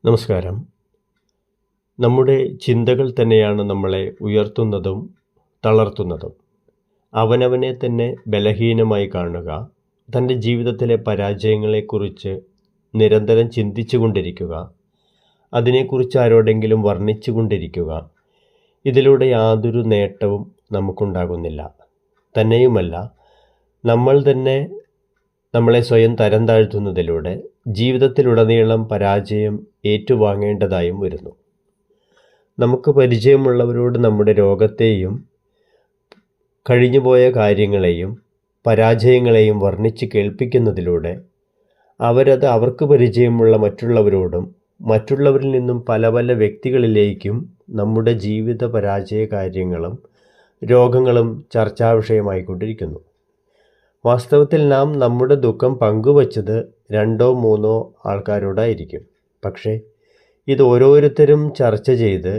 നമസ്കാരം. നമ്മുടെ ചിന്തകൾ തന്നെയാണ് നമ്മളെ ഉയർത്തുന്നതും തളർത്തുന്നതും. അവനവനെ തന്നെ ബലഹീനമായി കാണുക, തൻ്റെ ജീവിതത്തിലെ പരാജയങ്ങളെക്കുറിച്ച് നിരന്തരം ചിന്തിച്ചു കൊണ്ടിരിക്കുക, അതിനെക്കുറിച്ച് ആരോടെങ്കിലും വർണ്ണിച്ചു കൊണ്ടിരിക്കുക, ഇതിലൂടെ യാതൊരു നേട്ടവും നമുക്കുണ്ടാകുന്നില്ല. തന്നെയുമല്ല, നമ്മൾ തന്നെ നമ്മളെ സ്വയം തരം താഴ്ത്തുന്നതിലൂടെ ജീവിതത്തിലുടനീളം പരാജയം ഏറ്റുവാങ്ങേണ്ടതായും വരുന്നു. നമുക്ക് പരിചയമുള്ളവരോട് നമ്മുടെ രോഗത്തെയും കഴിഞ്ഞുപോയ കാര്യങ്ങളെയും പരാജയങ്ങളെയും വർണ്ണിച്ച് കേൾപ്പിക്കുന്നതിലൂടെ അവരത് അവർക്ക് പരിചയമുള്ള മറ്റുള്ളവരോടും മറ്റുള്ളവരിൽ നിന്നും പല പല വ്യക്തികളിലേക്കും നമ്മുടെ ജീവിത പരാജയ കാര്യങ്ങളും രോഗങ്ങളും ചർച്ചാ വിഷയമായിക്കൊണ്ടിരിക്കുന്നു. വാസ്തവത്തിൽ നാം നമ്മുടെ ദുഃഖം പങ്കുവച്ചത് 2-3 ആൾക്കാരോടായിരിക്കും. പക്ഷേ ഇത് ഓരോരുത്തരും ചർച്ച ചെയ്ത്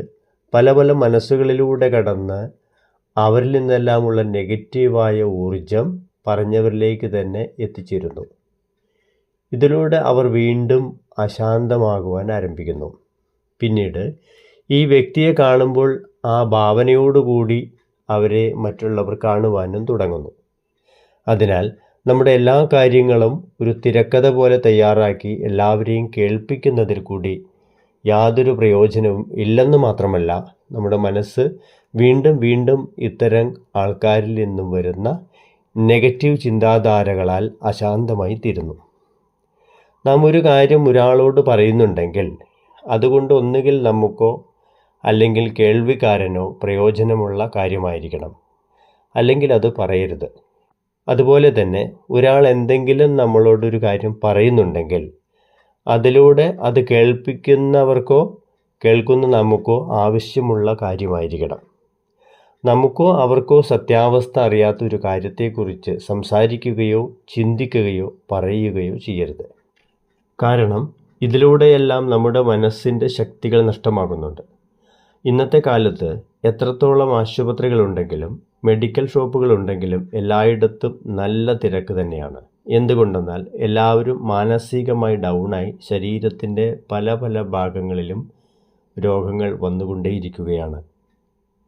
പല പല മനസ്സുകളിലൂടെ കടന്ന് അവരിൽ നിന്നെല്ലാമുള്ള നെഗറ്റീവായ ഊർജം പറഞ്ഞവരിലേക്ക് തന്നെ എത്തിച്ചേരുന്നു. ഇതിലൂടെ അവർ വീണ്ടും അശാന്തമാകുവാൻ ആരംഭിക്കുന്നു. പിന്നീട് ഈ വ്യക്തിയെ കാണുമ്പോൾ ആ ഭാവനയോടുകൂടി അവരെ മറ്റുള്ളവർ കാണുവാനും തുടങ്ങുന്നു. അതിനാൽ നമ്മുടെ എല്ലാ കാര്യങ്ങളും ഒരു തിരക്കഥ പോലെ തയ്യാറാക്കി എല്ലാവരെയും കേൾപ്പിക്കുന്നതിൽ കൂടി യാതൊരു പ്രയോജനവും ഇല്ലെന്ന് മാത്രമല്ല, നമ്മുടെ മനസ്സ് വീണ്ടും വീണ്ടും ഇത്തരം ആൾക്കാരിൽ നിന്നും വരുന്ന നെഗറ്റീവ് ചിന്താധാരകളാൽ അശാന്തമായി തീരുന്നു. നാം ഒരു കാര്യം ഒരാളോട് പറയുന്നുണ്ടെങ്കിൽ അതുകൊണ്ട് ഒന്നുകിൽ നമുക്കോ അല്ലെങ്കിൽ കേൾവിക്കാരനോ പ്രയോജനമുള്ള കാര്യമായിരിക്കണം, അല്ലെങ്കിൽ അത് പറയരുത്. അതുപോലെ തന്നെ ഒരാൾ എന്തെങ്കിലും നമ്മളോടൊരു കാര്യം പറയുന്നുണ്ടെങ്കിൽ അതിലൂടെ അത് കേൾപ്പിക്കുന്നവർക്കോ കേൾക്കുന്ന നമുക്കോ ആവശ്യമുള്ള കാര്യമായിരിക്കണം. നമുക്കോ അവർക്കോ സത്യാവസ്ഥ അറിയാത്തൊരു കാര്യത്തെക്കുറിച്ച് സംസാരിക്കുകയോ ചിന്തിക്കുകയോ പറയുകയോ ചെയ്യരുത്. കാരണം ഇതിലൂടെയെല്ലാം നമ്മുടെ മനസ്സിൻ്റെ ശക്തികൾ നഷ്ടമാകുന്നുണ്ട്. ഇന്നത്തെ കാലത്ത് എത്രത്തോളം ആശുപത്രികളുണ്ടെങ്കിലും മെഡിക്കൽ ഷോപ്പുകളുണ്ടെങ്കിലും എല്ലായിടത്തും നല്ല തിരക്ക് തന്നെയാണ്. എന്തുകൊണ്ടെന്നാൽ എല്ലാവരും മാനസികമായി ഡൗണായി ശരീരത്തിൻ്റെ പല പല ഭാഗങ്ങളിലും രോഗങ്ങൾ വന്നുകൊണ്ടേയിരിക്കുകയാണ്.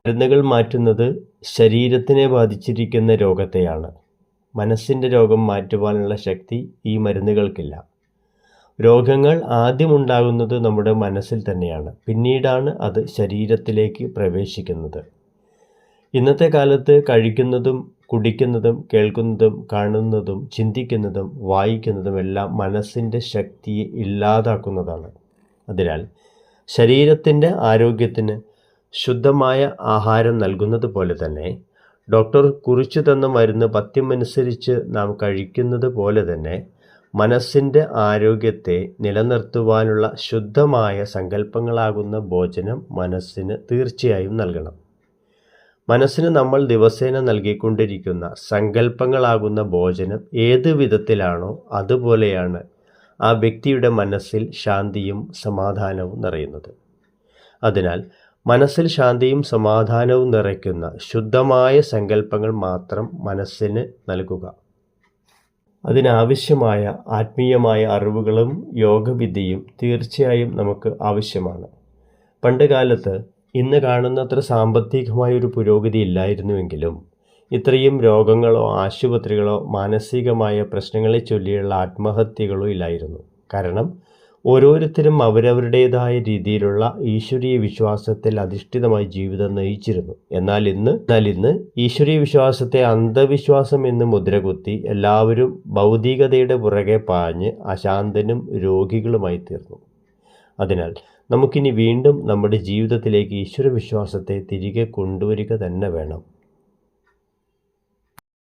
മരുന്നുകൾ മാറ്റുന്നത് ശരീരത്തിനെ ബാധിച്ചിരിക്കുന്ന രോഗത്തെയാണ്. മനസ്സിൻ്റെ രോഗം മാറ്റുവാനുള്ള ശക്തി ഈ മരുന്നുകൾക്കില്ല. രോഗങ്ങൾ ആദ്യമുണ്ടാകുന്നത് നമ്മുടെ മനസ്സിൽ തന്നെയാണ്, പിന്നീടാണ് അത് ശരീരത്തിലേക്ക് പ്രവേശിക്കുന്നത്. ഇന്നത്തെ കാലത്ത് കഴിക്കുന്നതും കുടിക്കുന്നതും കേൾക്കുന്നതും കാണുന്നതും ചിന്തിക്കുന്നതും വായിക്കുന്നതും എല്ലാം മനസ്സിൻ്റെ ശക്തിയെ ഇല്ലാതാക്കുന്നതാണ്. അതിനാൽ ശരീരത്തിൻ്റെ ആരോഗ്യത്തിന് ശുദ്ധമായ ആഹാരം നൽകുന്നത് പോലെ തന്നെ ഡോക്ടർ കുറിച്ചു തന്ന മരുന്ന് പഥ്യമനുസരിച്ച് നാം കഴിക്കുന്നത് പോലെ തന്നെ മനസ്സിൻ്റെ ആരോഗ്യത്തെ നിലനിർത്തുവാനുള്ള ശുദ്ധമായ സങ്കല്പങ്ങളാകുന്ന ഭോജനം മനസ്സിന് തീർച്ചയായും നൽകണം. മനസ്സിന് നമ്മൾ ദിവസേന നൽകിക്കൊണ്ടിരിക്കുന്ന സങ്കല്പങ്ങളാകുന്ന ഭോജനം ഏത് വിധത്തിലാണോ അതുപോലെയാണ് ആ വ്യക്തിയുടെ മനസ്സിൽ ശാന്തിയും സമാധാനവും നിറയുന്നത്. അതിനാൽ മനസ്സിൽ ശാന്തിയും സമാധാനവും നിറയ്ക്കുന്ന ശുദ്ധമായ സങ്കല്പങ്ങൾ മാത്രം മനസ്സിന് നൽകുക. അതിനാവശ്യമായ ആത്മീയമായ അറിവുകളും യോഗവിദ്യയും തീർച്ചയായും നമുക്ക് ആവശ്യമാണ്. പണ്ട് കാലത്ത് ഇന്ന് കാണുന്നത്ര സാമ്പത്തികമായൊരു പുരോഗതി ഇല്ലായിരുന്നുവെങ്കിലും ഇത്രയും രോഗങ്ങളോ ആശുപത്രികളോ മാനസികമായ പ്രശ്നങ്ങളെ ചൊല്ലിയുള്ള ആത്മഹത്യകളോ ഇല്ലായിരുന്നു. കാരണം ഓരോരുത്തരും അവരവരുടേതായ രീതിയിലുള്ള ഈശ്വരീയ വിശ്വാസത്തിൽ അധിഷ്ഠിതമായി ജീവിതം നയിച്ചിരുന്നു. എന്നാൽ ഇന്ന് ഈശ്വരീയ വിശ്വാസത്തെ അന്ധവിശ്വാസം എന്ന് മുദ്രകുത്തി എല്ലാവരും ഭൗതികതയുടെ പുറകെ പാഞ്ഞ് അശാന്തനും രോഗികളുമായി തീർന്നു. അതിനാൽ നമുക്കിനി വീണ്ടും നമ്മുടെ ജീവിതത്തിലേക്ക് ഈശ്വര വിശ്വാസത്തെ തിരികെ കൊണ്ടുവരിക തന്നെ വേണം.